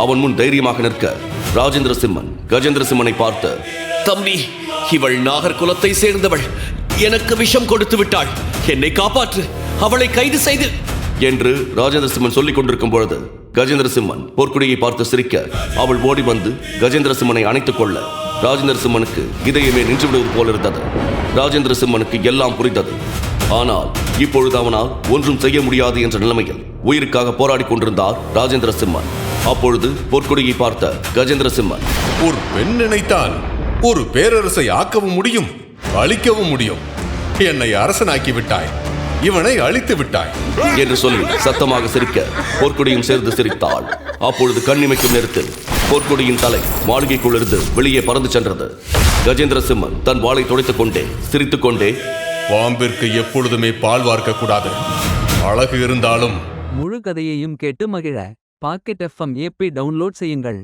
அவன் முன் தைரியமாக நிற்க ராஜேந்திர சிம்மன் கஜேந்திர சிம்மனை பார்த்து, தம்பி, இவள் நாகர்குலத்தை சேர்ந்தவள். எனக்கு விஷம் கொடுத்து விட்டாள். என்னை காப்பாற்று. அவளை கைது செய்து என்று ராஜேந்திர சிம்மன் சொல்லிக் கொண்டிருக்கும் பொழுது கஜேந்திர சிம்மன் போர்க்குடியை பார்த்து சிரிக்க அவள் ஓடி வந்து கஜேந்திர சிம்மனை அணைத்துக் கொள்ள ராஜேந்திர சிம்மனுக்கு இதயமே நின்று விடுவது போல இருந்தது. ராஜேந்திர சிம்மனுக்கு எல்லாம் புரிந்தது. ஆனால் இப்பொழுது அவனால் ஒன்றும் செய்ய முடியாது என்ற நிலைமையில் உயிருக்காக போராடி கொண்டிருந்தார் ராஜேந்திர சிம்மன். அப்பொழுது பொற்கொடியை பார்த்த கஜேந்திர சிம்மன், ஒரு பெண் நினைத்தால் ஒரு பேரரசை ஆக்கவும் முடியும், அழிக்கவும் முடியும். என்னை அரசனாக்கி விட்டாய், இவனை அழித்து விட்டாய் என்று சொல்லி சத்தமாக சிரிக்க பொற்கொடியும் சேர்ந்து சிரித்தாள். அப்பொழுது கண்ணிமைக்கும் நேரத்தில் பொற்கொடியின் தலை மாளிகைக்குள்ளிருந்து வெளியே பறந்து சென்றது. கஜேந்திர சிம்மன் தன் வாளை துடைத்துக் கொண்டே சிரித்துக் கொண்டே, பாம்பிற்கு எப்பொழுதுமே பால் வார்க்க கூடாது, அழகு இருந்தாலும். முழு கதையையும் கேட்டு மகிழ பாக்கெட் FM ஆப்பை டவுன்லோட் செய்யுங்கள்.